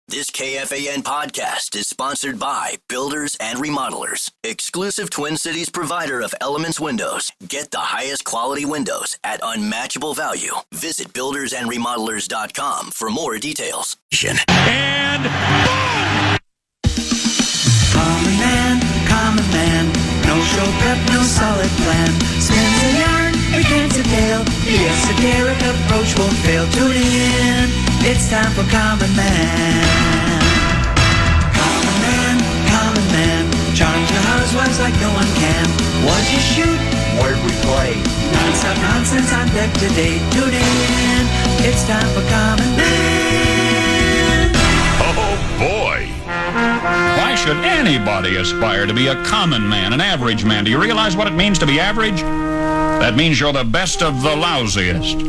This KFAN podcast is sponsored by Builders and Remodelers, exclusive Twin Cities provider of Elements Windows. Get the highest quality windows at unmatchable value. Visit buildersandremodelers.com for more details. And boom! Common man, no show prep, no solid plan. Spins a yarn, begins a tale. The esoteric approach won't fail. Tune in, it's time for Common Man. Common man, charms your housewives like no one can. What'd you shoot? Where'd we play? Non-stop nonsense on deck today. Tune in, it's time for Common Man. Oh, boy. Why should anybody aspire to be a common man, an average man? Do you realize what it means to be average? That means you're the best of the lousiest,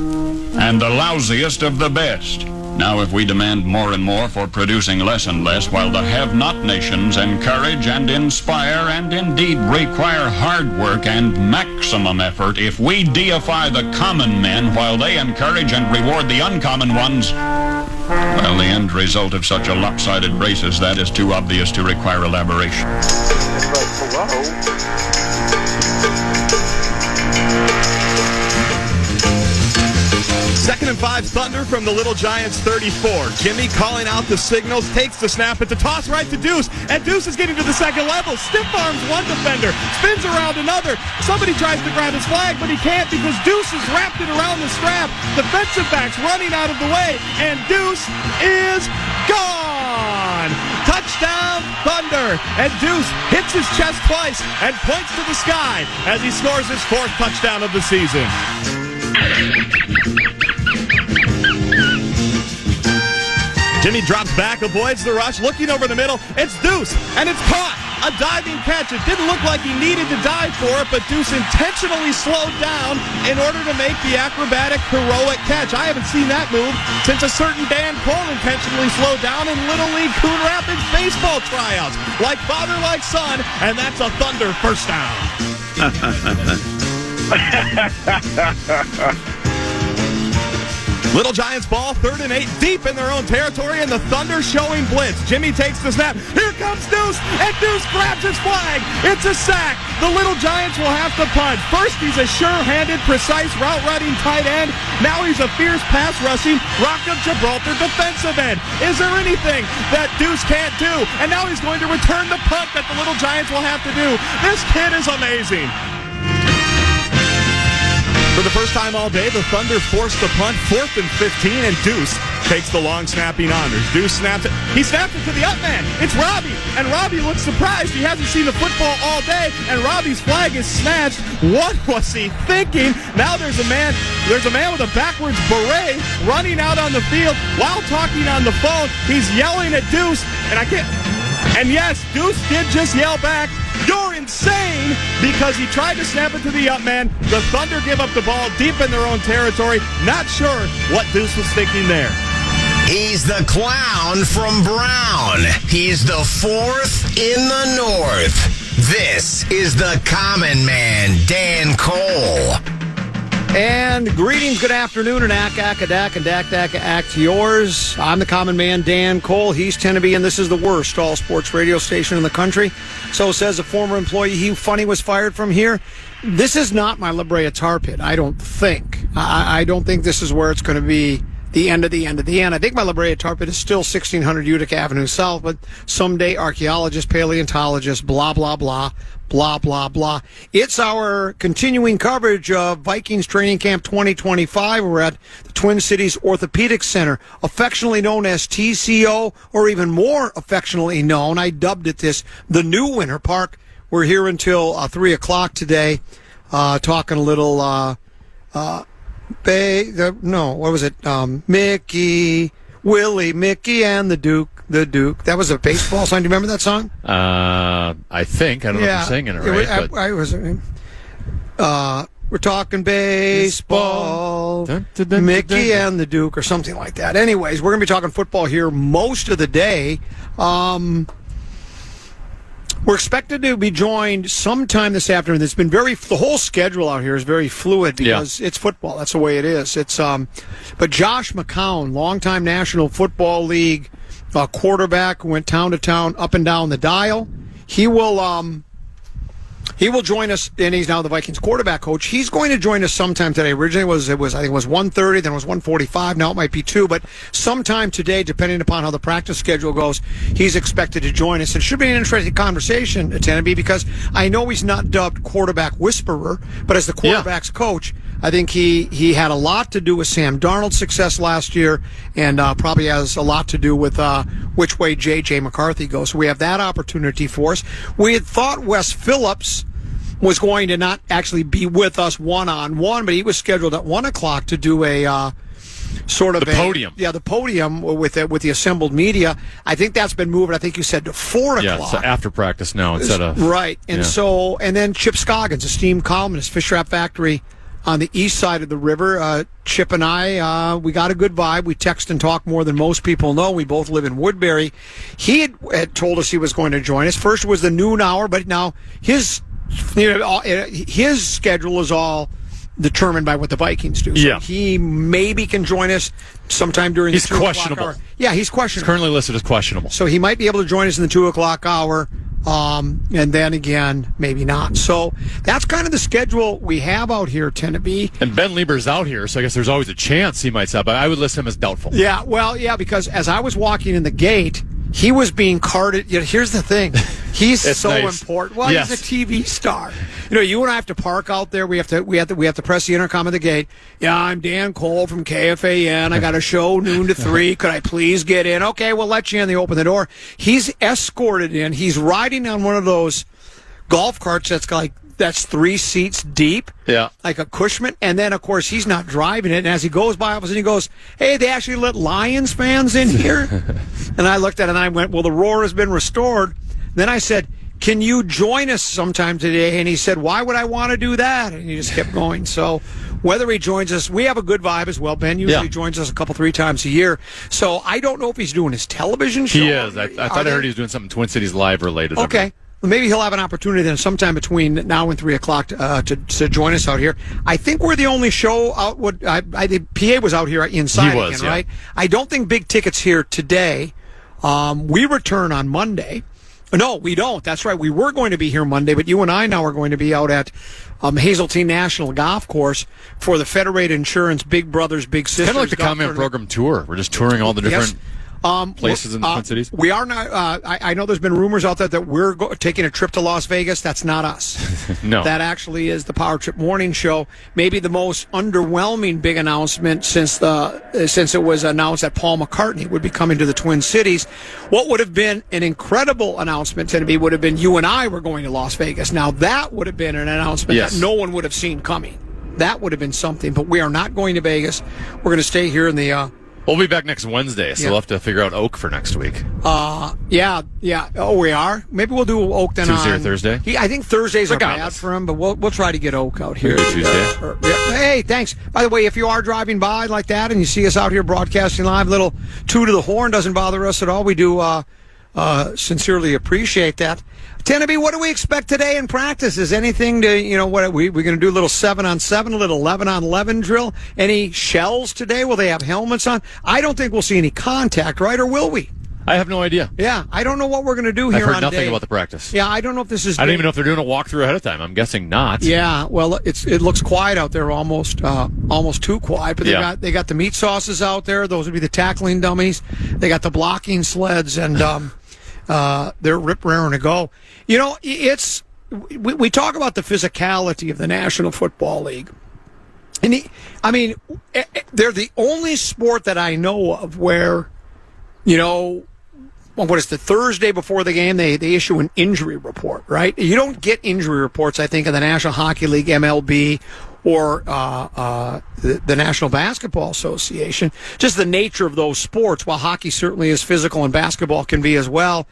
and the lousiest of the best. Now, if we demand more and more for producing less and less, while the have-not nations encourage and inspire and indeed require hard work and maximum effort, if we deify the common men while they encourage and reward the uncommon ones, well, the end result of such a lopsided race as that is too obvious to require elaboration. Second and 5, Thunder from the Little Giants 34. Jimmy calling out the signals, takes the snap at the toss right to Deuce, and Deuce is getting to the second level. Stiff arms one defender, spins around another. Somebody tries to grab his flag, but he can't because Deuce has wrapped it around the strap. Defensive backs running out of the way, and Deuce is gone. Touchdown, Thunder. And Deuce hits his chest twice and points to the sky as he scores his 4th touchdown of the season. Jimmy drops back, avoids the rush, looking over the middle. It's Deuce, and it's caught. A diving catch. It didn't look like he needed to dive for it, but Deuce intentionally slowed down in order to make the acrobatic, heroic catch. I haven't seen that move since a certain Dan Cole intentionally slowed down in Little League Coon Rapids baseball tryouts. Like father, like son, and that's a Thunder first down. Little Giants ball, 3rd and 8, deep in their own territory, and the Thunder showing blitz. Jimmy takes the snap. Here comes Deuce, and Deuce grabs his flag. It's a sack. The Little Giants will have to punt. First, he's a sure-handed, precise route-running tight end. Now he's a fierce pass-rushing, Rock of Gibraltar defensive end. Is there anything that Deuce can't do? And now he's going to return the punt that the Little Giants will have to do. This kid is amazing. For the first time all day, the Thunder forced the punt, 4th and 15, and Deuce takes the long snapping honors. Deuce snaps it. He snaps it to the up man. It's Robbie, and Robbie looks surprised. He hasn't seen the football all day, and Robbie's flag is snatched. What was he thinking? Now there's a man with a backwards beret running out on the field while talking on the phone. He's yelling at Deuce, and yes, Deuce did just yell back, "You're insane," because he tried to snap it to the up man. The Thunder give up the ball deep in their own territory. Not sure what Deuce was thinking there. He's the clown from Brown. He's the 4th in the North. This is the Common Man, Dan Cole. And greetings, good afternoon, and act yours. I'm the Common Man, Dan Cole. He's Tennessee, and this is the worst all-sports radio station in the country. So says a former employee. He funny was fired from here. This is not my La Brea Tar Pit, I don't think. I don't think this is where it's going to be the end of the end of the end. I think my La Brea Tar Pit is still 1600 Utica Avenue South, but someday archaeologists, paleontologists, blah, blah, blah, blah, blah, blah. It's our continuing coverage of Vikings Training Camp 2025. We're at the Twin Cities Orthopedic Center, affectionately known as TCO, or even more affectionately known, I dubbed it this, the new Winter Park. We're here until 3 o'clock today, talking a little, Mickey, Willie, Mickey, and the Duke. That was a baseball song. Do you remember that song? I think. I don't know if I'm singing it right. We're talking baseball, Mickey and the Duke, or something like that. Anyways, we're going to be talking football here most of the day. We're expected to be joined sometime this afternoon. The whole schedule out here is very fluid because it's football. That's the way it is. But Josh McCown, longtime National Football League quarterback who went town to town, up and down the dial. He will join us, and he's now the Vikings quarterback coach. He's going to join us sometime today. Originally it was I think it was 1:30, then it was 1:45. Now it might be 2, but sometime today, depending upon how the practice schedule goes, he's expected to join us. It should be an interesting conversation, Tenneby, because I know he's not dubbed quarterback whisperer, but as the quarterback's coach, I think he had a lot to do with Sam Darnold's success last year, and probably has a lot to do with which way J.J. McCarthy goes. So we have that opportunity for us. We had thought Wes Phillips was going to not actually be with us one-on-one, but he was scheduled at 1 o'clock to do a sort of podium. Yeah, the podium with the assembled media. I think that's been moved, I think you said, to 4 o'clock. Yeah, so after practice now instead of... Right. And and then Chip Scoggins, esteemed columnist, Fish Wrap Factory on the east side of the river. Chip and I, we got a good vibe. We text and talk more than most people know. We both live in Woodbury. He had told us he was going to join us. First was the noon hour, but now his schedule is all determined by what the Vikings do. So he maybe can join us sometime during the 2 o'clock hour. Yeah, he's questionable. He's currently listed as questionable. So he might be able to join us in the 2 o'clock hour, and then again, maybe not. So that's kind of the schedule we have out here, Tenneby. And Ben Lieber's out here, so I guess there's always a chance he might stop, but I would list him as doubtful. Yeah, well, because as I was walking in the gate, he was being carted. Here's the thing. He's so nice. Important. Well, he's a TV star. You and I have to park out there. We have to press the intercom at the gate. Yeah, I'm Dan Cole from KFAN. I got a show noon to 3. Could I please get in? Okay, we'll let you in. They open the door. He's escorted in. He's riding on one of those golf carts that's 3 seats deep. Yeah. Like a Cushman. And then, of course, he's not driving it. And as he goes by, all of a sudden he goes, hey, they actually let Lions fans in here? And I looked at it and I went, well, the roar has been restored. Then I said, can you join us sometime today? And he said, why would I want to do that? And he just kept going. So whether he joins us, we have a good vibe as well. Ben usually joins us 2-3 times a year. So I don't know if he's doing his television show. He is. I thought I heard he was doing something Twin Cities Live related. Okay. Well, maybe he'll have an opportunity then sometime between now and 3 o'clock to join us out here. I think we're the only show out. The PA was out here inside again, right? I don't think Big Ticket's here today. We return on Monday. No, we don't. That's right. We were going to be here Monday, but you and I now are going to be out at Hazeltine National Golf Course for the Federated Insurance Big Brothers Big Sisters. Kind of like the Common Program tour. We're just touring all the different places in the Twin Cities. We are not. I know there's been rumors out there that we're taking a trip to Las Vegas. That's not us. No, that actually is the Power Trip Morning Show. Maybe the most underwhelming big announcement since it was announced that Paul McCartney would be coming to the Twin Cities. What would have been an incredible announcement to me would have been you and I were going to Las Vegas. Now that would have been an announcement that no one would have seen coming. That would have been something. But we are not going to Vegas. We're going to stay here in the. We'll be back next Wednesday, so we'll have to figure out Oak for next week. Yeah. Oh, we are? Maybe we'll do Oak then Tuesday or Thursday? I think Thursdays are bad for him, but we'll try to get Oak out here. Tuesday. Hey, thanks. By the way, if you are driving by like that and you see us out here broadcasting live, little toot to the horn doesn't bother us at all. We do sincerely appreciate that. Tenneby, what do we expect today in practice? Is anything to, what we're going to do a little 7-on-7, a little 11-on-11 drill? Any shells today? Will they have helmets on? I don't think we'll see any contact, right? Or will we? I have no idea. Yeah, I don't know what we're going to do here on I've heard nothing about the practice. Yeah, I don't know if this is... I don't even know if they're doing a walkthrough ahead of time. I'm guessing not. Yeah, well, it looks quiet out there, almost too quiet. But they got the meat sauces out there. Those would be the tackling dummies. They got the blocking sleds, and they're rip-raring to go. We talk about the physicality of the National Football League. And they're the only sport that I know of where, what is the Thursday before the game, they issue an injury report, right? You don't get injury reports, I think, in the National Hockey League, MLB, or the National Basketball Association. Just the nature of those sports, while hockey certainly is physical and basketball can be as well.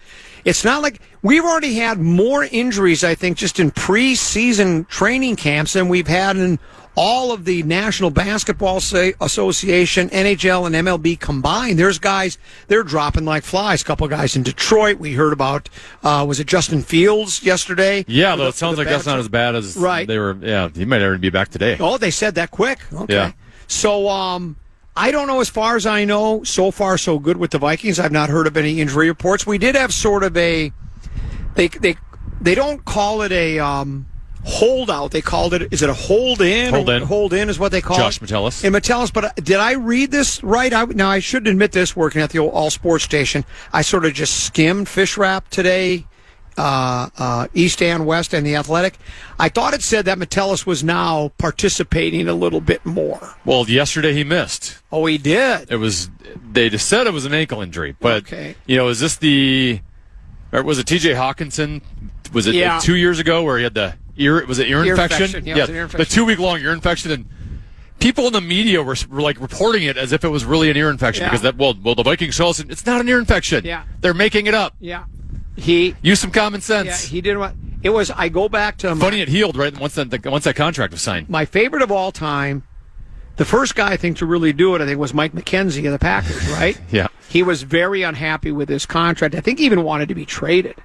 It's not like we've already had more injuries, I think, just in preseason training camps than we've had in all of the National Basketball Association, NHL, and MLB combined. There's guys, they're dropping like flies. A couple of guys in Detroit. We heard about, was it Justin Fields yesterday? Yeah, though it sounds like that's not as bad as they were. Yeah, he might already be back today. Oh, they said that quick. Okay. Yeah. So, I don't know. As far as I know, so far so good with the Vikings. I've not heard of any injury reports. We did have sort of a they don't call it a holdout. They called it, is it a hold in? Hold in is what they call Josh it. Metellus. And Metellus, but did I read this right? Now, I shouldn't admit this working at the old All Sports station. I sort of just skimmed Fish Wrap today, East and West and the Athletic. I thought it said that Metellus was now participating a little bit more. Well, yesterday he missed. Oh, he did? They just said it was an ankle injury. But, is this or was it TJ Hawkinson? Was it 2 years ago where he had the ear infection? Yeah, it was an ear infection. The 2-week-long ear infection. And people in the media were like reporting it as if it was really an ear infection because the Vikings told us it's not an ear infection. Yeah. They're making it up. Yeah. Use some common sense. Yeah, he did what it was. I go back to funny. It healed right once that contract was signed. My favorite of all time, the first guy I think to really do it, I think, was Mike McKenzie of the Packers. Right? Yeah. He was very unhappy with his contract. I think he even wanted to be traded,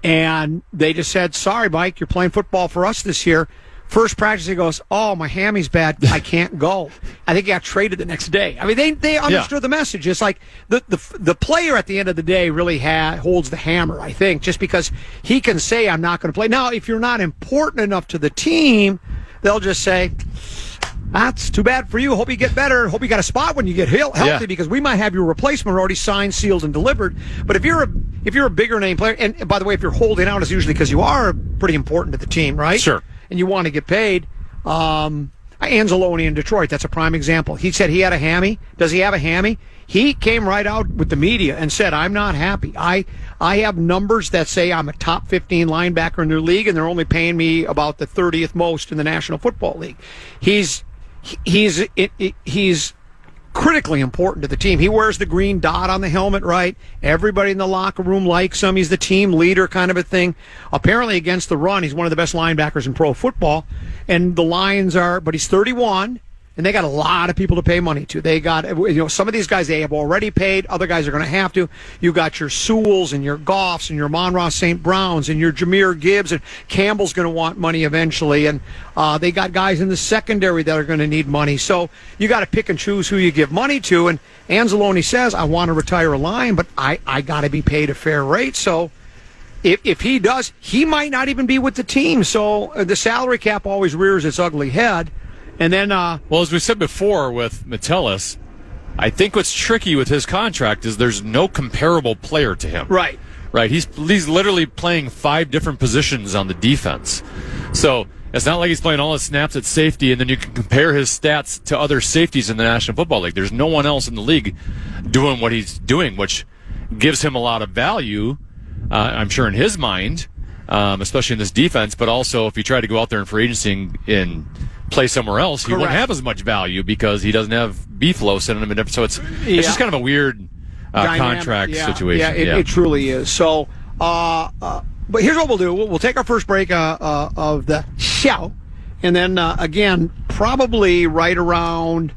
and they just said, "Sorry, Mike, you're playing football for us this year." First practice, he goes, "Oh, my hammy's bad. I can't go." I think he got traded the next day. I mean, they understood the message. It's like the player at the end of the day really holds the hammer, I think, just because he can say, "I'm not going to play." Now, if you're not important enough to the team, they'll just say, "That's too bad for you. Hope you get better. Hope you got a spot when you get healthy because we might have your replacement already signed, sealed, and delivered." But if you're a bigger name player, and by the way, if you're holding out, it's usually because you are pretty important to the team, right? Sure. And you want to get paid. Anzalone in Detroit, that's a prime example. He said he had a hammy. Does he have a hammy? He came right out with the media and said, "I'm not happy. I have numbers that say I'm a top 15 linebacker in their league, and they're only paying me about the 30th most in the National Football League." He's critically important to the team. He wears the green dot on the helmet, right? Everybody in the locker room likes him. He's the team leader kind of a thing. Apparently against the run, he's one of the best linebackers in pro football. And the Lions but he's 31, and they got a lot of people to pay money to. They got, some of these guys they have already paid. Other guys are going to have to. You got your Sewells and your Goffs and your Monroe St. Browns and your Jahmyr Gibbs, and Campbell's going to want money eventually. And they got guys in the secondary that are going to need money. So you got to pick and choose who you give money to. And Anzalone says, "I want to retire a Lion, but I got to be paid a fair rate." So if he does, he might not even be with the team. So the salary cap always rears its ugly head. And then, well, as we said before with Metellus, I think what's tricky with his contract is there's no comparable player to him. Right. He's literally playing 5 different positions on the defense. So it's not like he's playing all his snaps at safety, and then you can compare his stats to other safeties in the National Football League. There's no one else in the league doing what he's doing, which gives him a lot of value, I'm sure, in his mind, especially in this defense. But also, if you try to go out there in free agency and play somewhere else, he won't have as much value because he doesn't have B-flow sending him in. So it's just kind of a weird contract situation. Yeah, it truly is. So, but here's what we'll do. We'll take our first break of the show, and then again, probably right around,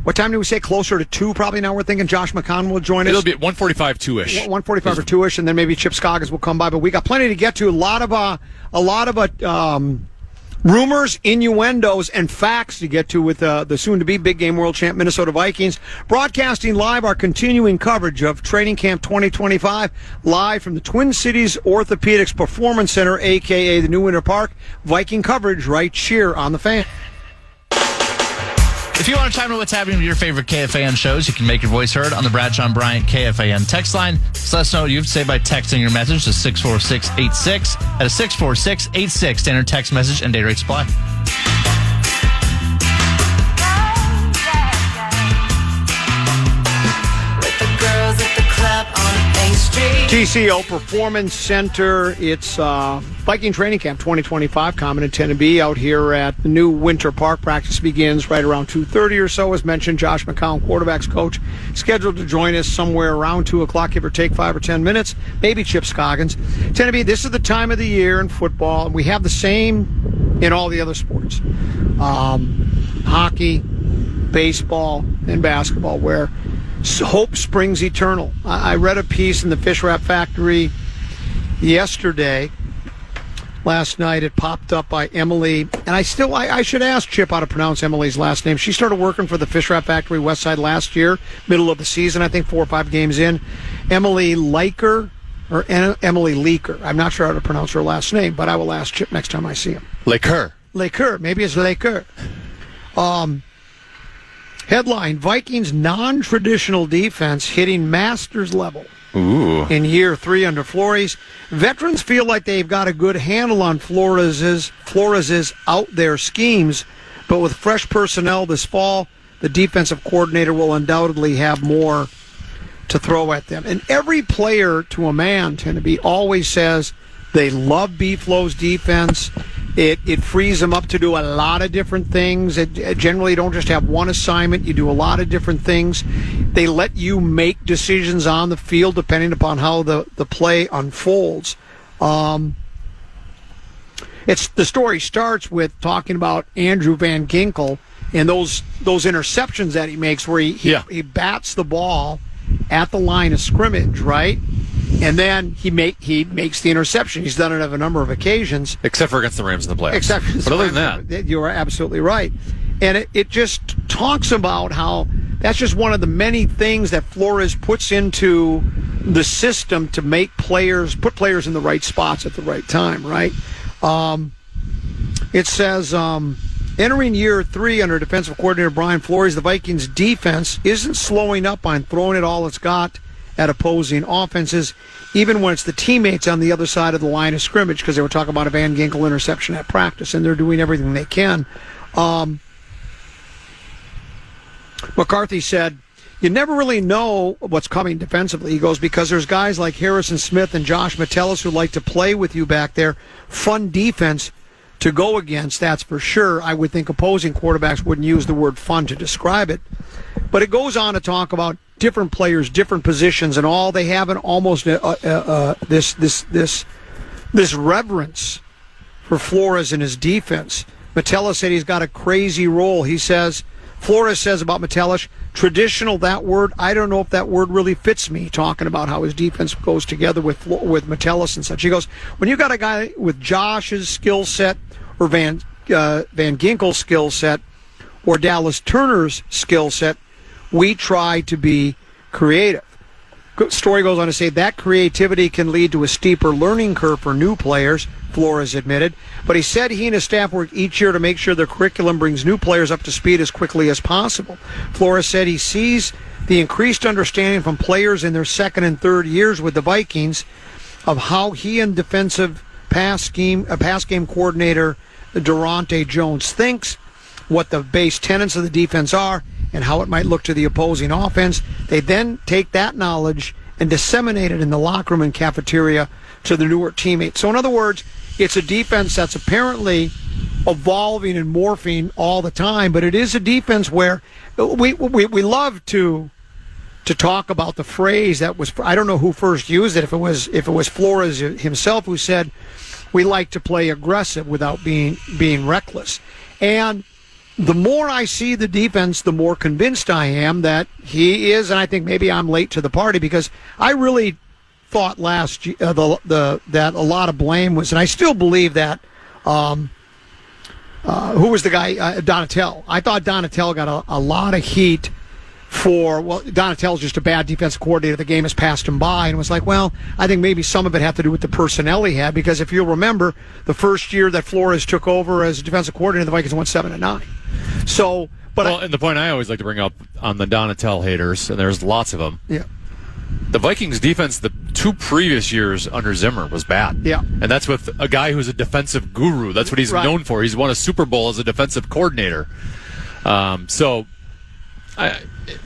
what time do we say? Closer to 2 probably now. We're thinking Josh McCown will join us. It'll be at 1:45, 2-ish. 1:45 or 2-ish, and then maybe Chip Scoggins will come by. But we got plenty to get to. A lot of rumors, innuendos, and facts to get to with the soon-to-be big game world champ Minnesota Vikings. Broadcasting live our continuing coverage of Training Camp 2025, live from the Twin Cities Orthopedics Performance Center, a.k.a. the New Winter Park. Viking coverage right here on The Fan. If you want to chime in what's happening with your favorite KFAN shows, you can make your voice heard on the Bradshaw and Bryant KFAN text line. Just let us know what you have to say by texting your message to 64686. That is 64686. Standard text message and data rate supply. With the girls at the club on Main Street. TCO Performance Center. It's Viking Training Camp 2025, common and 10B out here at the New Winter Park. Practice begins right around 2:30 or so. As mentioned, Josh McCown, quarterbacks coach, scheduled to join us somewhere around 2 o'clock, give or take 5 or 10 minutes. Maybe Chip Scoggins. 10B, this is the time of the year in football. We have the same in all the other sports. Hockey, baseball, and basketball, where hope springs eternal. I read a piece in the Fish Wrap Factory yesterday last night. It popped up by Emily, and I should ask Chip how to pronounce Emily's last name. She started working for the Fish Wrap Factory Westside last year, middle of the season, I think 4 or 5 games in. Emily Leiker, or Emily Leaker. I'm not sure how to pronounce her last name, but I will ask Chip next time I see him. Laker. Maybe it's Laker. Headline, Vikings non-traditional defense hitting Masters level. Ooh. In year 3 under Flores. Veterans feel like they've got a good handle on Flores's out there schemes, but with fresh personnel this fall, the defensive coordinator will undoubtedly have more to throw at them. And every player to a man, Tenneby, always says they love B-Flow's defense. It frees them up to do a lot of different things. Generally, you don't just have one assignment. You do a lot of different things. They let you make decisions on the field depending upon how the play unfolds. The story starts with talking about Andrew Van Ginkel and those interceptions that he makes where he bats the ball at the line of scrimmage, right? And then he makes the interception. He's done it on a number of occasions. Except for against the Rams in the playoffs. But other than that. You are absolutely right. And it just talks about how that's just one of the many things that Flores puts into the system to put players in the right spots at the right time, right? It says, entering year 3 under defensive coordinator Brian Flores, the Vikings defense isn't slowing up on throwing it all it's got at opposing offenses, even when it's the teammates on the other side of the line of scrimmage, because they were talking about a Van Ginkel interception at practice, and they're doing everything they can. McCarthy said, you never really know what's coming defensively. He goes, because there's guys like Harrison Smith and Josh Metellus who like to play with you back there. Fun defense to go against, that's for sure. I would think opposing quarterbacks wouldn't use the word fun to describe it. But it goes on to talk about different players, different positions, and all they have an almost this reverence for Flores and his defense. Metellus said he's got a crazy role. Flores says about Metellus, traditional, that word, I don't know if that word really fits me, talking about how his defense goes together with Metellus and such. He goes, when you got a guy with Josh's skill set or Van Ginkel's skill set or Dallas Turner's skill set, we try to be creative. Story goes on to say that creativity can lead to a steeper learning curve for new players, Flores admitted. But he said he and his staff work each year to make sure their curriculum brings new players up to speed as quickly as possible. Flores said he sees the increased understanding from players in their second and third years with the Vikings of how he and defensive pass game coordinator Durante Jones thinks, what the base tenets of the defense are, and how it might look to the opposing offense. They then take that knowledge and disseminate it in the locker room and cafeteria to the newer teammates. So in other words, it's a defense that's apparently evolving and morphing all the time, but it is a defense where we love to talk about the phrase that was, I don't know who first used it, if it was Flores himself who said, we like to play aggressive without being reckless. And the more I see the defense, the more convinced I am that he is, and I think maybe I'm late to the party because I really thought last year that a lot of blame was, and I still believe that. Who was the guy? Donatel. I thought Donatel got a lot of heat Donatel's just a bad defensive coordinator. The game has passed him by, and it was like, well, I think maybe some of it had to do with the personnel he had, because if you'll remember, the first year that Flores took over as defensive coordinator, the Vikings went 7-9. So, and the point I always like to bring up on the Donatel haters, and there's lots of them. Yeah. The Vikings defense the 2 previous years under Zimmer was bad. Yeah. And that's with a guy who's a defensive guru. That's what he's known for. He's won a Super Bowl as a defensive coordinator.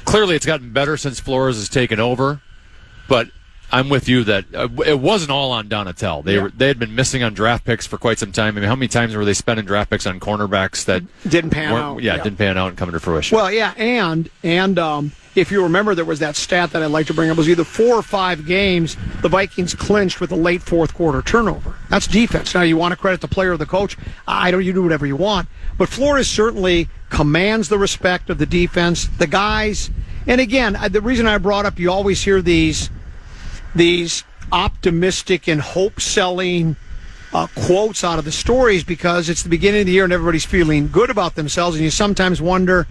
Clearly it's gotten better since Flores has taken over, but I'm with you that it wasn't all on Donatel. They had been missing on draft picks for quite some time. I mean, how many times were they spending draft picks on cornerbacks that didn't pan out? Yeah, didn't pan out and come to fruition. Well, yeah, and if you remember, there was that stat that I'd like to bring up. It was either 4 or 5 games the Vikings clinched with a late fourth quarter turnover. That's defense. Now, you want to credit the player or the coach. You do whatever you want. But Flores certainly commands the respect of the defense, the guys. And again, the reason I brought up, you always hear these optimistic and hope-selling quotes out of the stories because it's the beginning of the year and everybody's feeling good about themselves, and you sometimes wonder,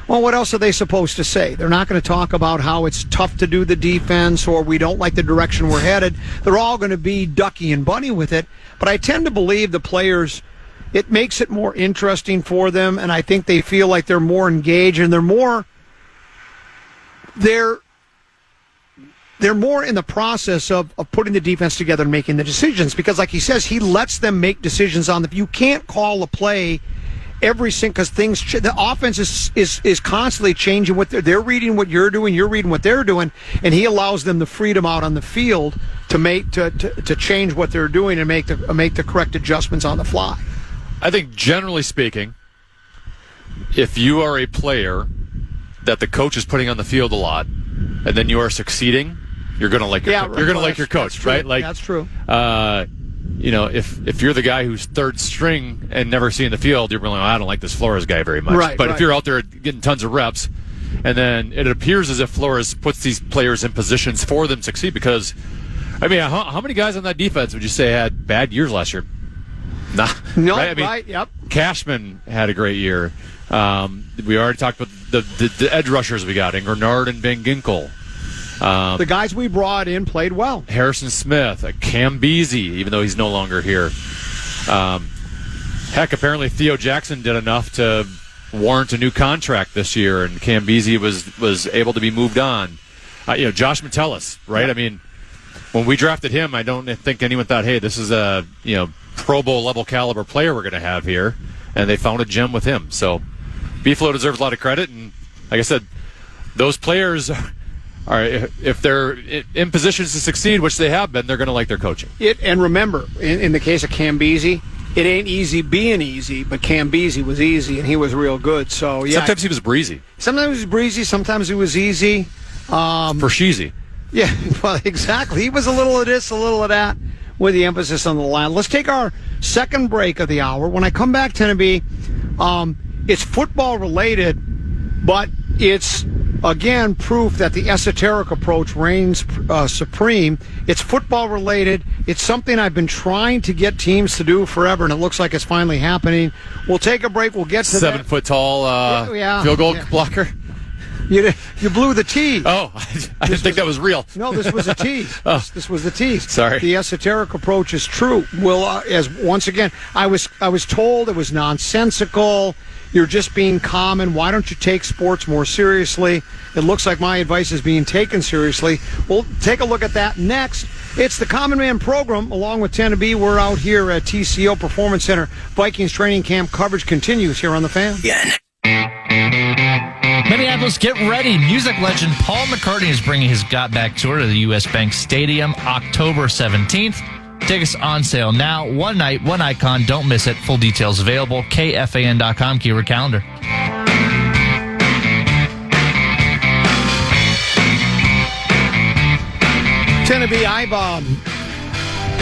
well, what else are they supposed to say? They're not going to talk about how it's tough to do the defense or we don't like the direction we're headed. They're all going to be ducky and bunny with it. But I tend to believe the players, it makes it more interesting for them, and I think they feel like they're more engaged and they're more in the process of putting the defense together and making the decisions. Because like he says, he lets them make decisions on you can't call a play every single, because the offense is constantly changing. What they're reading, what you're doing, you're reading what they're doing, and he allows them the freedom out on the field to change what they're doing and make the correct adjustments on the fly. I think generally speaking, if you are a player that the coach is putting on the field a lot, and then you are succeeding, you're going to like your coach, right? Like that's true. If you're the guy who's third string and never seen the field, you're really, I don't like this Flores guy very much. But if you're out there getting tons of reps, and then it appears as if Flores puts these players in positions for them to succeed, because, I mean, how many guys on that defense would you say had bad years last year? Nah. No, right? I mean, right, yep. Cashman had a great year. We already talked about the edge rushers we got, Grenard and Van Ginkel. The guys we brought in played well. Harrison Smith, Cam Beasy, even though he's no longer here. Heck, apparently Theo Jackson did enough to warrant a new contract this year, and Cam Beasy was able to be moved on. Josh Metellus, right? Yep. I mean, when we drafted him, I don't think anyone thought, hey, this is a Pro Bowl level caliber player we're going to have here, and they found a gem with him. So Beeflo deserves a lot of credit, and like I said, those players are, if they're in positions to succeed, which they have been, they're going to like their coaching. And remember, in the case of Cam Beasy, it ain't easy being easy, but Cam Beasy was easy, and he was real good. So yeah, sometimes he was breezy. Sometimes he was breezy. Sometimes he was easy. For cheesy. Yeah, well, exactly. He was a little of this, a little of that, with the emphasis on the line. Let's take our second break of the hour. When I come back, Tenneby, it's football related, but it's, again, proof that the esoteric approach reigns supreme. It's football related. It's something I've been trying to get teams to do forever, and it looks like it's finally happening. We'll take a break. We'll get to 7 foot tall field goal blocker. You blew the tease. Oh, I didn't think that was real. No, this was a tease. This was the tease. Sorry. The esoteric approach is true. Well, as once again, I was told it was nonsensical. You're just being common. Why don't you take sports more seriously? It looks like my advice is being taken seriously. We'll take a look at that next. It's the Common Man Program, along with Tenneby. We're out here at TCO Performance Center. Vikings training camp coverage continues here on the Fan. Minneapolis, get ready. Music legend Paul McCartney is bringing his Got Back tour to the U.S. Bank Stadium October 17th. Tickets on sale now. One night, one icon. Don't miss it. Full details available. KFAN.com. Keyword calendar. Tenneby,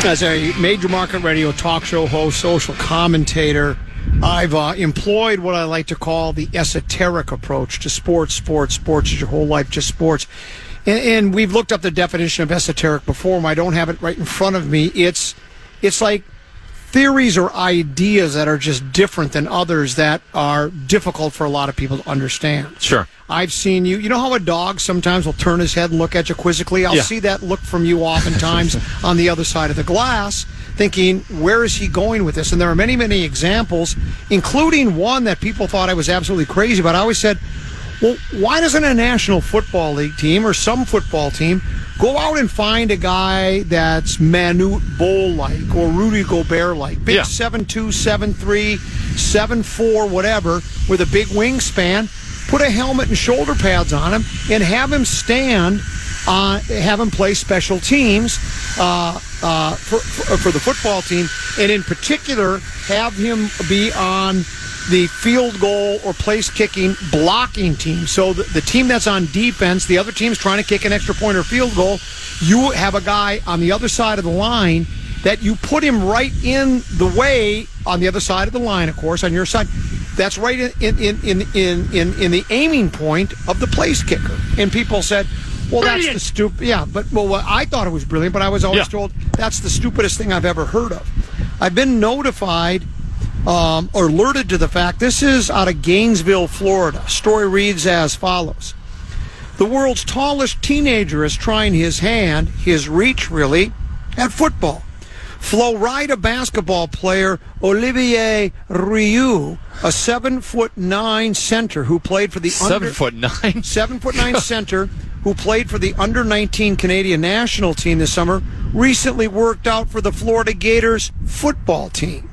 as a major market radio talk show host, social commentator, I've employed what I like to call the esoteric approach to sports. Sports is your whole life, just sports. And we've looked up the definition of esoteric before. I don't have it right in front of me. It's like theories or ideas that are just different than others that are difficult for a lot of people to understand. Sure. I've seen you know how a dog sometimes will turn his head and look at you quizzically? I'll see that look from you oftentimes on the other side of the glass, thinking, where is he going with this? And there are many, many examples, including one that people thought I was absolutely crazy about. I always said, well, why doesn't a National Football League team or some football team go out and find a guy that's Manute Bol-like or Rudy Gobert-like, big 7'2", 7'3", 7'4", whatever, with a big wingspan, put a helmet and shoulder pads on him, and have him have him play special teams for the football team, and in particular, have him be on the field goal or place kicking blocking team. So the team that's on defense, the other team's trying to kick an extra point or field goal, you have a guy on the other side of the line that you put him right in the way on the other side of the line, of course, on your side. That's right in the aiming point of the place kicker. And people said, well, brilliant. That's the stupid. Yeah, but I thought it was brilliant, but I was always told that's the stupidest thing I've ever heard of. I've been notified or alerted to the fact this is out of Gainesville, Florida. Story reads as follows. The world's tallest teenager is trying his reach really, at football. Florida basketball player Olivier Rioux, a 7'9" center who played for the 7'9" center who played for the under-19 Canadian national team this summer, recently worked out for the Florida Gators football team.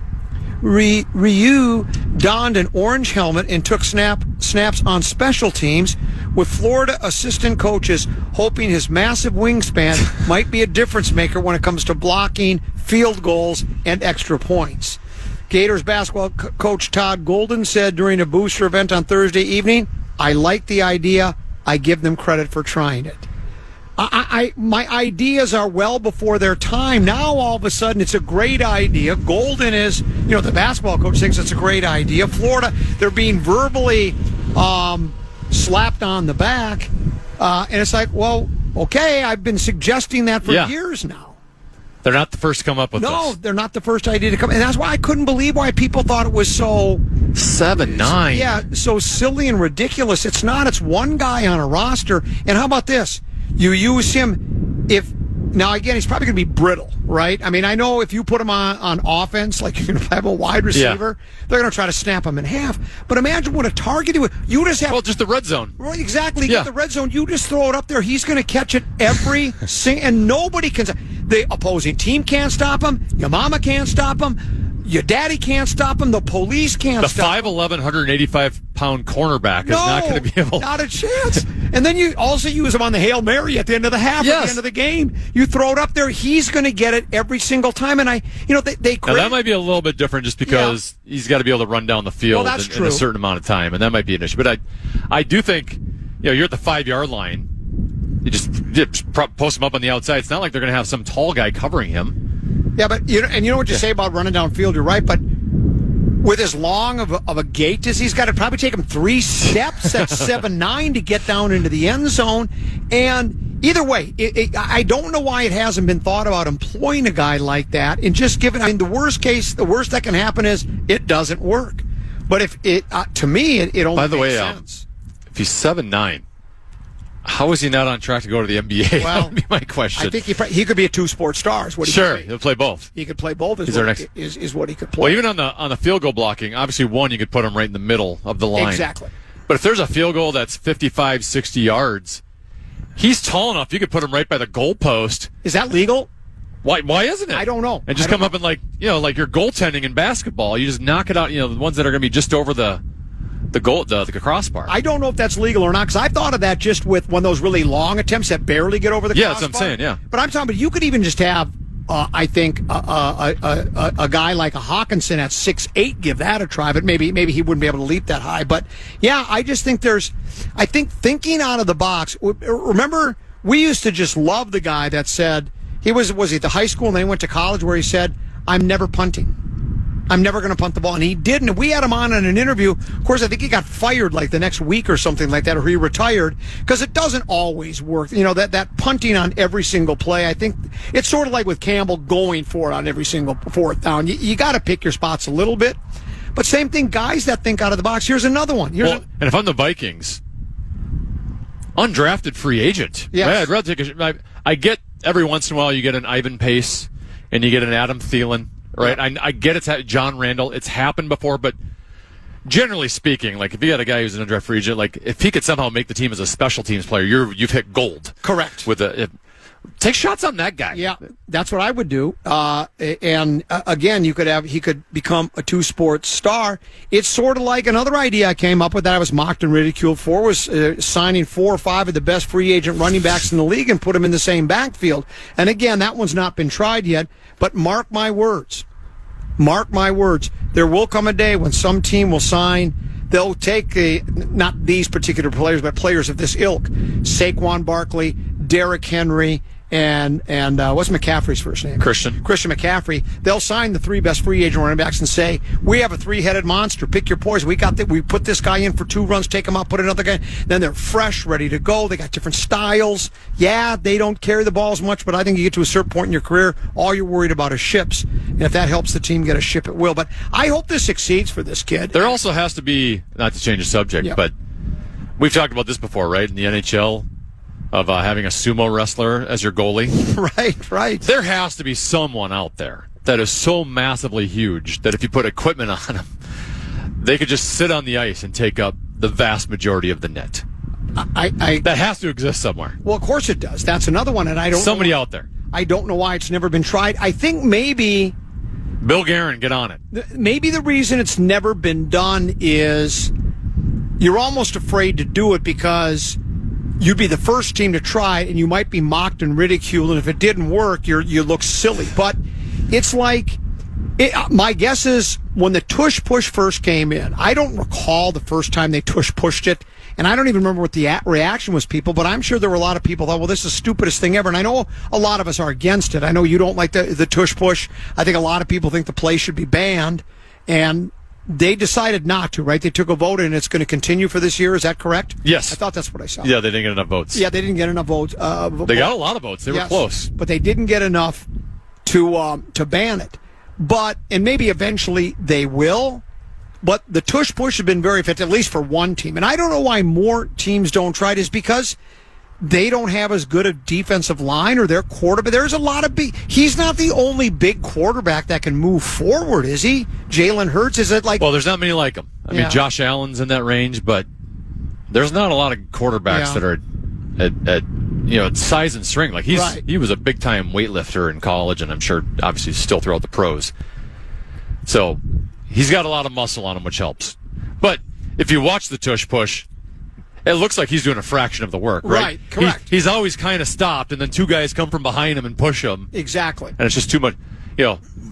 Rioux donned an orange helmet and took snaps on special teams, with Florida assistant coaches hoping his massive wingspan might be a difference maker when it comes to blocking, field goals, and extra points. Gators basketball coach Todd Golden said during a booster event on Thursday evening, "I like the idea. I give them credit for trying it." My ideas are well before their time. Now, all of a sudden, it's a great idea. Golden is, the basketball coach thinks it's a great idea. Florida, they're being verbally slapped on the back. And it's like, well, okay, I've been suggesting that for years now. They're not the first to come up with this. No, they're not the first idea to come. And that's why I couldn't believe why people thought it was so... 7'9". Yeah, so silly and ridiculous. It's not. It's one guy on a roster. And how about this? You use him now again, he's probably going to be brittle, right? I mean, I know if you put him on offense, like you're going to have a wide receiver, they're going to try to snap him in half. But imagine what a target you just have. Well, just the red zone. Right, exactly. You get the red zone. You just throw it up there. He's going to catch it and nobody can. The opposing team can't stop him. Your mama can't stop him. Your daddy can't stop him. The police can't stop him. The 5'11", 185-pound cornerback is not going to be able... not a chance. And then you also use him on the Hail Mary at the end of the half, at the end of the game. You throw it up there, he's going to get it every single time. And they now, that might be a little bit different just because he's got to be able to run down the field in a certain amount of time, and that might be an issue. But I do think, you're at the 5-yard line. You just post him up on the outside. It's not like they're going to have some tall guy covering him. Yeah, but you know what you say about running downfield, you're right, but with as long of a gait as he's got, to probably take him 3 steps at 7'9" to get down into the end zone. And either way, I don't know why it hasn't been thought about employing a guy like that and just giving. I mean, the worst that can happen is it doesn't work. But if it, to me, it only makes sense. If he's 7'9", how is he not on track to go to the NBA? Well, that would be my question. I think he could be a 2-sport star. Is what he sure, could be. He'll play both. He could play both. Is what he could play. Well, even on the field goal blocking, obviously one you could put him right in the middle of the line. Exactly. But if there's a field goal that's 55, 60 yards, he's tall enough. You could put him right by the goal post. Is that legal? Why isn't it? I don't know. And just come up and like your goaltending in basketball, you just knock it out. The ones that are going to be just over the goal, the crossbar. I don't know if that's legal or not, because I've thought of that just with one of those really long attempts that barely get over the crossbar. Yeah, that's what I'm saying, yeah. But I'm talking about you could even just have, I think, a guy like a Hawkinson at 6'8" give that a try, but maybe he wouldn't be able to leap that high. But, yeah, I just think thinking out of the box. Remember, we used to just love the guy that said, was he at the high school and then he went to college where he said, I'm never punting. I'm never going to punt the ball. And he didn't. And we had him on in an interview. Of course, I think he got fired like the next week or something like that, or he retired, because it doesn't always work. That punting on every single play, I think it's sort of like with Campbell going for it on every single 4th down. You got to pick your spots a little bit. But same thing, guys that think out of the box. Here's another one. And if I'm the Vikings, undrafted free agent. Yes. Right? I'd rather take I get every once in a while you get an Ivan Pace and you get an Adam Thielen. Right, I get it's John Randall. It's happened before, but generally speaking, like if you got a guy who's an undrafted free agent, like if he could somehow make the team as a special teams player, you've hit gold. Correct. Take shots on that guy. Yeah, that's what I would do. And again, he could become a 2-sport star. It's sort of like another idea I came up with that I was mocked and ridiculed for was signing 4 or 5 of the best free agent running backs in the league and put them in the same backfield. And again, that one's not been tried yet. But mark my words. There will come a day when some team will sign. They'll take not these particular players, but players of this ilk: Saquon Barkley, Derrick Henry, and what's McCaffrey's first name? Christian McCaffrey. They'll sign the 3 best free agent running backs and say, we have a 3-headed monster. Pick your poison. We put this guy in for 2 runs, take him out, put another guy. Then they're fresh, ready to go. They got different styles. Yeah, they don't carry the ball as much, but I think you get to a certain point in your career, all you're worried about is ships. And if that helps the team get a ship, it will. But I hope this succeeds for this kid. There also has to be, not to change the subject, but we've talked about this before, right? In the NHL, of having a sumo wrestler as your goalie. Right. There has to be someone out there that is so massively huge that if you put equipment on them, they could just sit on the ice and take up the vast majority of the net. That has to exist somewhere. Well, of course it does. That's another one, and I don't Somebody know, out there. I don't know why it's never been tried. I think maybe Bill Guerin, get on it. Maybe the reason it's never been done is you're almost afraid to do it because you'd be the first team to try it, and you might be mocked and ridiculed, and if it didn't work, you look silly. But it's like, my guess is when the tush push first came in, I don't recall the first time they tush pushed it, and I don't even remember what the reaction was, people, but I'm sure there were a lot of people that thought, well, this is the stupidest thing ever, and I know a lot of us are against it. I know you don't like the tush push. I think a lot of people think the play should be banned, and they decided not to, right? They took a vote, and it's going to continue for this year. Is that correct? Yes. I thought that's what I saw. Yeah, they didn't get enough votes. Yeah, they didn't get enough votes. They got a lot of votes. They were close. But they didn't get enough to ban it. And maybe eventually they will. But the tush push has been very effective, at least for one team. And I don't know why more teams don't try it. Is because they don't have as good a defensive line or their quarterback. There's a lot of he's not the only big quarterback that can move forward, is he? Jalen Hurts, is it like... Well, there's not many like him. I mean, Josh Allen's in that range, but there's not a lot of quarterbacks that are at size and strength. Like he was a big-time weightlifter in college, and I'm sure, obviously, still throughout the pros. So he's got a lot of muscle on him, which helps. But if you watch the tush push, it looks like he's doing a fraction of the work, right? Right, correct. He's always kind of stopped, and then 2 guys come from behind him and push him. Exactly. And it's just too much.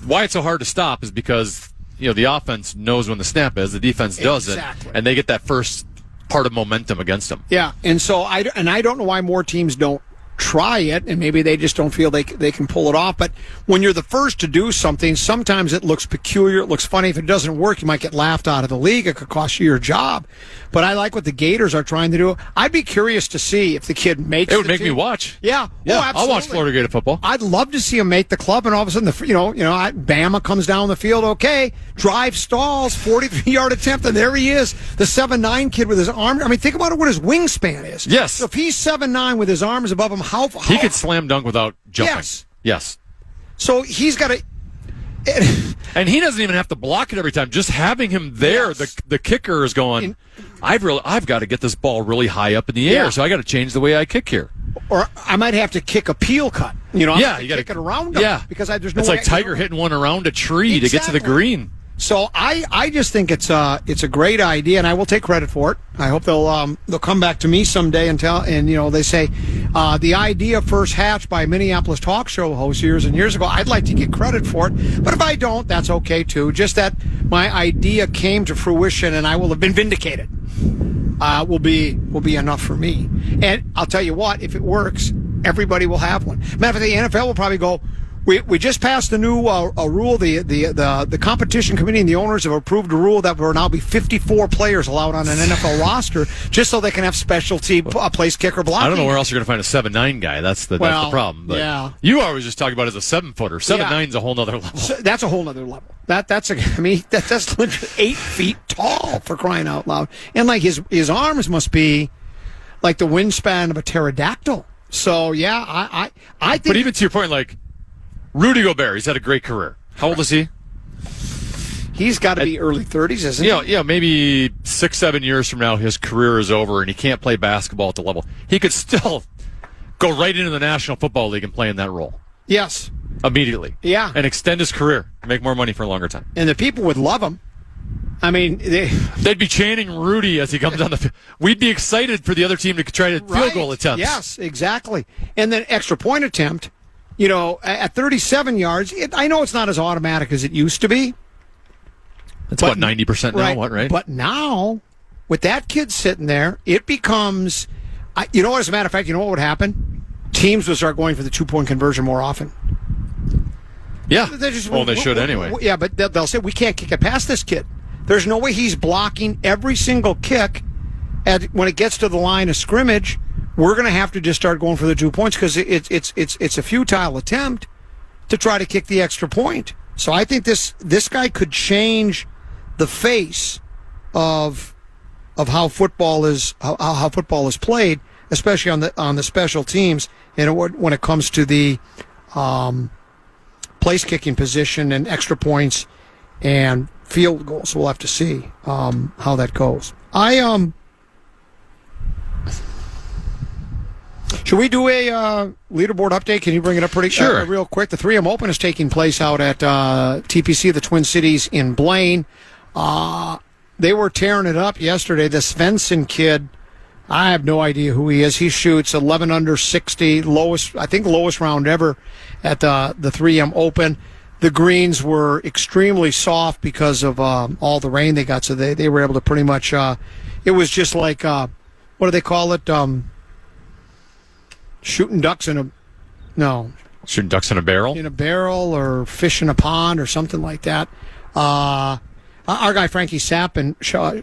Why it's so hard to stop is because, the offense knows when the snap is, the defense doesn't, and they get that first part of momentum against them. Yeah, and so I don't know why more teams don't try it, and maybe they just don't feel they can pull it off. But when you're the first to do something, sometimes it looks peculiar, it looks funny. If it doesn't work, you might get laughed out of the league. It could cost you your job. But I like what the Gators are trying to do. I'd be curious to see if the kid makes it. Would the make team. me watch. Yeah. Yeah, Oh, absolutely. I'll watch Florida Gator football. I'd love to see him make the club, and all of a sudden, Bama comes down the field. Okay, drive stalls, 43-yard attempt, and there he is, the 7'9" kid with his arm. I mean, think about what his wingspan is. Yes. So if he's 7'9" with his arms above him, how he could slam dunk without jumping. Yes. So he's got to. And he doesn't even have to block it every time. Just having him there, the kicker is going, I've got to get this ball really high up in the air, so I got to change the way I kick here. Or I might have to kick a peel cut. You got to kick it around him. Yeah. Because there's no It's way like Tiger hitting one around a tree to get to the green. So I just think it's a great idea, and I will take credit for it. I hope they'll come back to me someday and tell. And they say the idea first hatched by a Minneapolis talk show host years and years ago. I'd like to get credit for it, but if I don't, that's okay too. Just that my idea came to fruition, and I will have been vindicated. Will be enough for me. And I'll tell you what, if it works, everybody will have one. Matter of fact, the NFL will probably go. We just passed a new rule. The competition committee and the owners have approved a rule that there will now be 54 players allowed on an NFL roster, just so they can have specialty place kicker blocking. I don't know where else you're going to find a 7'9" guy. That's the problem. But yeah. You always just talk about it as a 7-footer. 7'9" is a whole nother level. So that's a whole nother level. That's literally 8 feet tall, for crying out loud. And like his arms must be like the wingspan of a pterodactyl. So yeah, I think. But even to your point, like Rudy Gobert, he's had a great career. How old is he? He's got to be early 30s, isn't he? Yeah, maybe 6-7 years from now, his career is over and he can't play basketball at the level. He could still go right into the National Football League and play in that role. Yes. Immediately. Yeah. And extend his career, make more money for a longer time. And the people would love him. I mean, they'd be chanting Rudy as he comes down the field. We'd be excited for the other team to try to field goal attempts. Yes, exactly. And then extra point attempt. At 37 yards, I know it's not as automatic as it used to be. It's about 90% now, right? But now, with that kid sitting there, it becomes, as a matter of fact, you know what would happen? teams will start going for the 2-point conversion more often. Yeah. They should anyway. Yeah, but they'll say, we can't kick it past this kid. There's no way he's blocking every single kick when it gets to the line of scrimmage. We're going to have to just start going for the 2 points because it's a futile attempt to try to kick the extra point. So I think this guy could change the face of how football is played, especially on the special teams, and when it comes to the place kicking position and extra points and field goals. We'll have to see how that goes. Should we do a leaderboard update? Can you bring it up real quick? The 3M Open is taking place out at TPC, the Twin Cities in Blaine. They were tearing it up yesterday. The Svensson kid, I have no idea who he is. He shoots 11 under 60, lowest round ever at the 3M Open. The greens were extremely soft because of all the rain they got, so they were able to pretty much. It was just like what do they call it? Shooting ducks in a barrel? In a barrel, or fish in a pond, or something like that. Our guy Frankie Sappin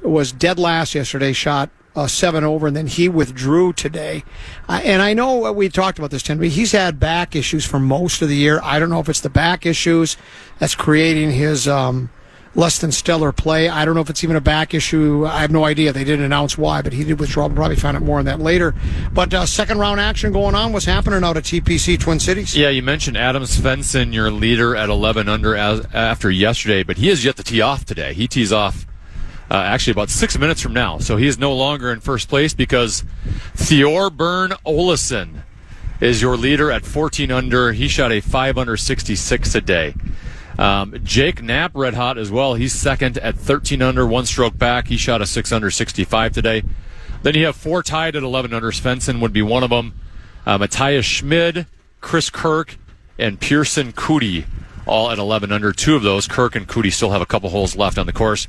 was dead last yesterday, shot 7 over, and then he withdrew today. And I know we talked about this, Tim, but he's had back issues for most of the year. I don't know if it's the back issues that's creating his less than stellar play. I don't know if it's even a back issue. I have no idea. They didn't announce why, but he did withdraw. We'll probably find out more on that later. But second round action going on. What's happening out at TPC Twin Cities? Yeah, you mentioned Adam Svensson, your leader at 11 under after yesterday, but he has yet to tee off today. He tees off actually about 6 minutes from now. So he is no longer in first place because Thorbjørn Olesen is your leader at 14 under. He shot a 5 under 66 today. Jake Knapp, red hot as well. He's second at 13 under, 1 stroke back. He shot a 6 under 65 today. Then you have 4 tied at 11 under. Svensson would be one of them. Matthias Schmid, Chris Kirk, and Pearson Cootie, all at 11 under. 2 of those, Kirk and Cootie, still have a couple holes left on the course.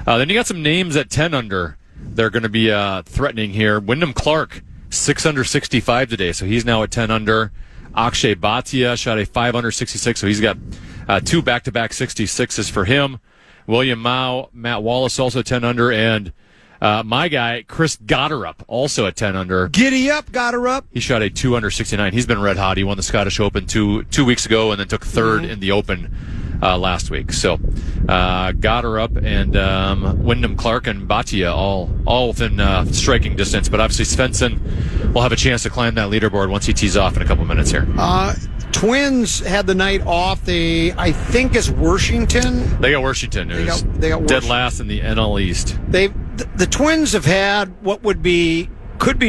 Then you got some names at 10 under. They're going to be threatening here. Wyndham Clark, 6 under 65 today, so he's now at 10 under. Akshay Bhatia shot a 5 under 66, so he's got 2 back-to-back 66s for him. William Mao, Matt Wallace also 10 under, and my guy, Chris Gotterup, also at 10 under. Giddy up, Gotterup. He shot a 2 under 69. He's been red hot. He won the Scottish Open two weeks ago and then took third in the Open last week. So Gotterup and Wyndham Clark and Bhatia all within striking distance, but obviously Svensson will have a chance to climb that leaderboard once he tees off in a couple minutes here. Twins had the night off. I think it's Washington. They got Washington. They got dead last in the NL East. The Twins have had what could be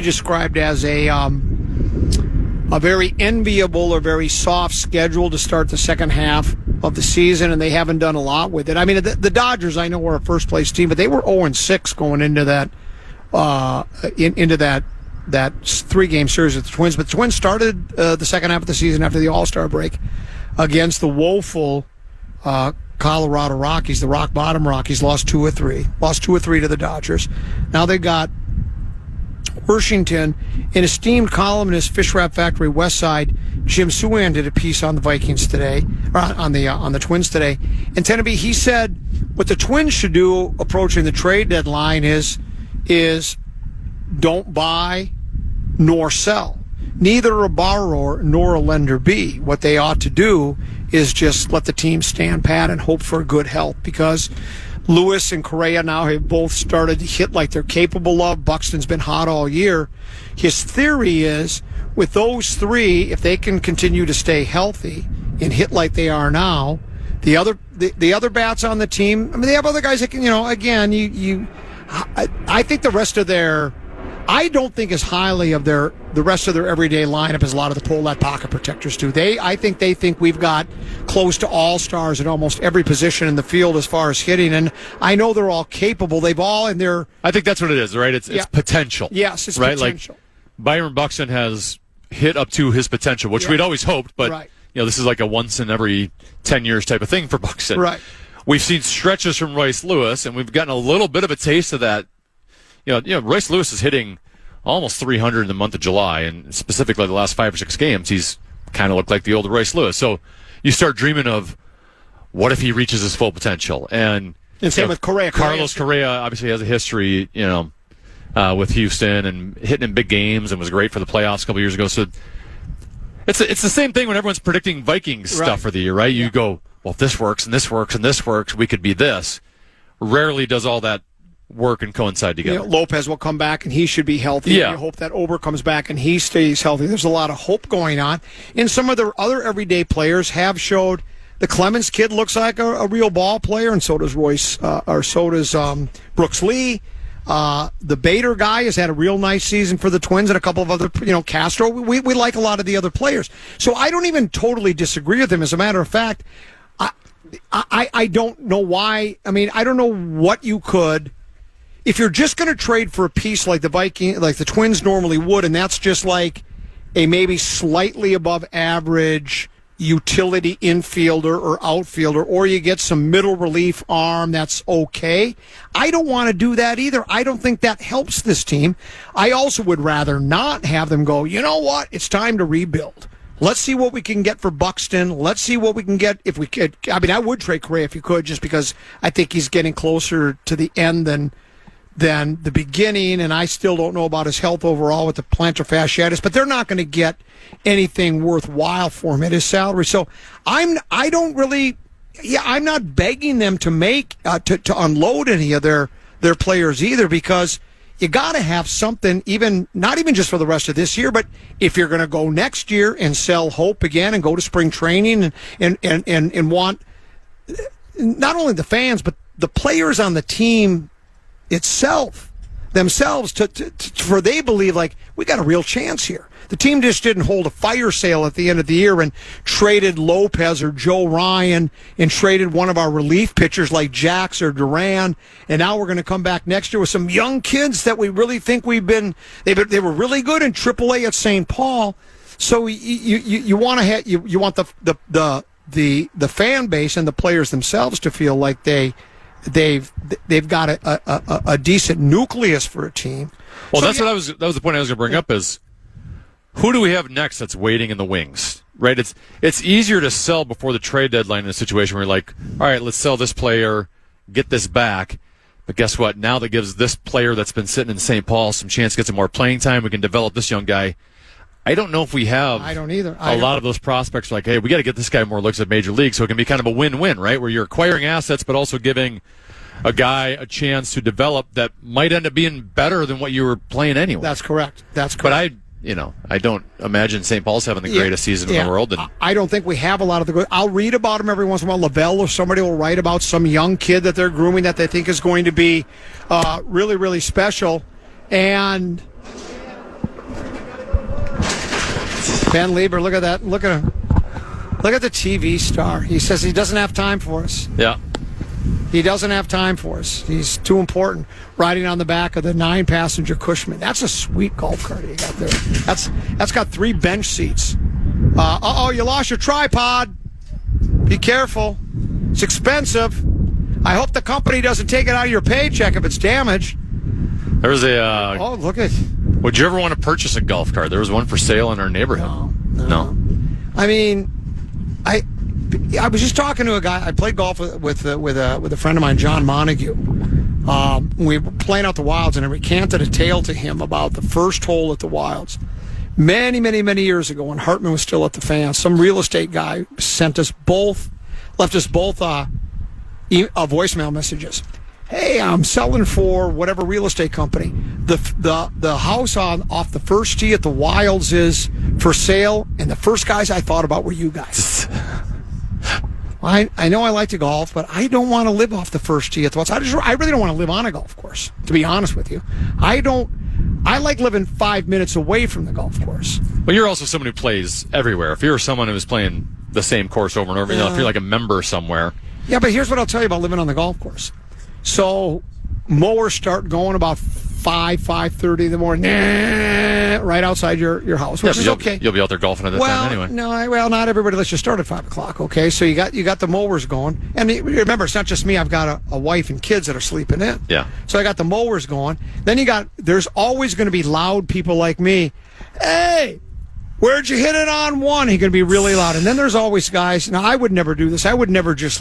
described as a very enviable or very soft schedule to start the second half of the season, and they haven't done a lot with it. I mean, the Dodgers, I know, were a first place team, but they were 0-6 going into that that 3-game series with the Twins. But the Twins started the second half of the season after the All-Star break against the woeful Colorado Rockies, the rock bottom Rockies, lost 2 of 3 to the Dodgers. Now they got Washington. An esteemed columnist, Fish Wrap Factory Westside, Jim Suan, did a piece on the Vikings today, or on the Twins today. And Teneby, he said what the Twins should do approaching the trade deadline is don't buy nor sell. Neither a borrower nor a lender be. What they ought to do is just let the team stand pat and hope for good health, because Lewis and Correa now have both started to hit like they're capable of. Buxton's been hot all year. His theory is, with those 3, if they can continue to stay healthy and hit like they are now, the other bats on the team, I mean, they have other guys that can, again, I think the rest of their, I don't think as highly of the rest of their everyday lineup as a lot of the Polet pocket protectors do. I think they think we've got close to all-stars at almost every position in the field as far as hitting, and I know they're all capable. They've all in their... I think that's what it is, right? It's potential. Yes, it's right? potential. Like Byron Buxton has hit up to his potential, which we'd always hoped, but this is like a once in every 10 years type of thing for Buxton. Right. We've seen stretches from Royce Lewis, and we've gotten a little bit of a taste of that. Royce Lewis is hitting almost 300 in the month of July, and specifically the last 5 or 6 games, he's kind of looked like the old Royce Lewis. So you start dreaming of what if he reaches his full potential. And same with Correa. Carlos Correa obviously has a history, with Houston and hitting in big games and was great for the playoffs a couple years ago. So it's the same thing when everyone's predicting Vikings stuff for the year, right? You go, well, if this works and this works and this works, we could be this. Rarely does all that work and coincide together. Lopez will come back and he should be healthy. Yeah. You hope that Ober comes back and he stays healthy. There's a lot of hope going on. And some of the other everyday players have showed. The Clemens kid looks like a real ball player, and so does Brooks Lee. The Bader guy has had a real nice season for the Twins, and a couple of other, Castro. We like a lot of the other players. So I don't even totally disagree with him. As a matter of fact, I don't know why. I mean, I don't know what you could. If you're just going to trade for a piece like the Twins normally would, and that's just like a maybe slightly above average utility infielder or outfielder, or you get some middle relief arm that's okay. I don't want to do that either. I don't think that helps this team. I also would rather not have them go, you know what, it's time to rebuild. Let's see what we can get for Buxton. Let's see what we can get if we could. I mean, I would trade Correa if you could, just because I think he's getting closer to the end than the beginning, and I still don't know about his health overall with the plantar fasciitis, but they're not going to get anything worthwhile for him at his salary. So I'm not begging them to make to unload any of their players either, because you got to have something, not even just for the rest of this year, but if you're going to go next year and sell hope again and go to spring training and want not only the fans but the players on the team themselves for they believe like we got a real chance here. The team just didn't hold a fire sale at the end of the year and traded Lopez or Joe Ryan and traded one of our relief pitchers like Jax or Duran, and now we're going to come back next year with some young kids that we really think they were really good in AAA at St. Paul. So you want to have you want the fan base and the players themselves to feel like they've got a decent nucleus for a team. Well, that was the point I was going to bring up is who do we have next that's waiting in the wings, right? It's easier to sell before the trade deadline in a situation where you're like, all right, let's sell this player, get this back. But guess what? Now that gives this player that's been sitting in St. Paul some chance to get some more playing time. We can develop this young guy. I don't know if we have I don't either. A lot of those prospects are like, hey, we got to get this guy more looks at Major League, so it can be kind of a win-win, right? Where you're acquiring assets but also giving a guy a chance to develop that might end up being better than what you were playing anyway. That's correct. But I don't imagine St. Paul's having the greatest season in the world. And I don't think we have a lot of the good. I'll read about him every once in a while. Lavelle or somebody will write about some young kid that they're grooming that they think is going to be really, really special. And Ben Lieber, look at that. Look at him. Look at the TV star. He says he doesn't have time for us. Yeah. He doesn't have time for us. He's too important. Riding on the back of the 9-passenger Cushman. That's a sweet golf cart you got there. That's got 3 bench seats. You lost your tripod. Be careful. It's expensive. I hope the company doesn't take it out of your paycheck if it's damaged. There was look at. Would you ever want to purchase a golf cart? There was one for sale in our neighborhood. No. I mean, I was just talking to a guy. I played golf with a friend of mine, John Montague. We were playing out the Wilds, and I recanted a tale to him about the first hole at the Wilds. Many, many, many years ago when Hartman was still at the Fan, some real estate guy left us both voicemail messages. Hey, I'm selling for whatever real estate company. The house off the first tee at the Wilds is for sale, and the first guys I thought about were you guys. I know I like to golf, but I don't want to live off the first tee at the Wilds. I really don't want to live on a golf course, to be honest with you. I like living 5 minutes away from the golf course. But you're also someone who plays everywhere. If you're someone who's playing the same course over and over, if you're like a member somewhere. Yeah, but here's what I'll tell you about living on the golf course. So mowers start going about 5:30 in the morning, right outside your house, which is okay. You'll be out there golfing at that time anyway. No, not everybody lets you start at 5 o'clock. Okay, so you got the mowers going, and remember, it's not just me. I've got a wife and kids that are sleeping in. Yeah. So I got the mowers going. Then there's always going to be loud people like me. Hey, where'd you hit it on one? He's going to be really loud. And then there's always guys. Now, I would never do this. I would never just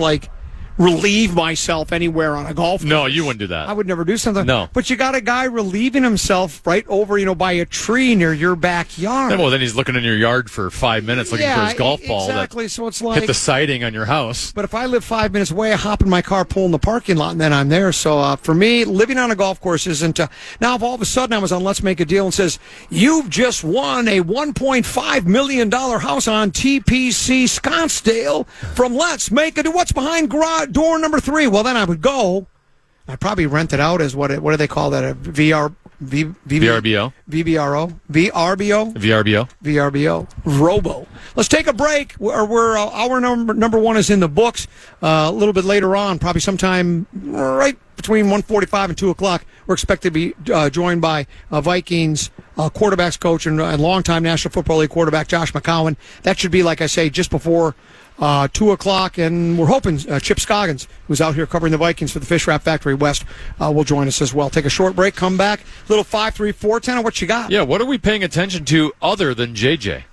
relieve myself anywhere on a golf course. No, you wouldn't do that. I would never do something. No. But you got a guy relieving himself right over, by a tree near your backyard. Well, then he's looking in your yard for 5 minutes looking for his golf ball. Exactly. So it's like hit the siding on your house. But if I live 5 minutes away, I hop in my car, pull in the parking lot, and then I'm there. So for me, living on a golf course isn't. Now, if all of a sudden I was on Let's Make a Deal and says, you've just won a $1.5 million house on TPC Scottsdale from Let's Make a Deal. What's behind door number 3? Well, then I would go. I'd probably rent it out as what do they call that? A VRBO? VRBO. VBRO? VRBO? VRBO. Robo. Let's take a break. We're hour number 1 is in the books. A little bit later on, probably sometime right between 1:45 and 2 o'clock, we're expected to be joined by Vikings quarterbacks coach and longtime National Football League quarterback Josh McCowan. That should be, like I say, just before 2 o'clock, and we're hoping Chip Scoggins, who's out here covering the Vikings for the Fish Wrap Factory West, will join us as well. Take a short break, come back. Little 5-3-4-10, what you got? Yeah, what are we paying attention to other than JJ?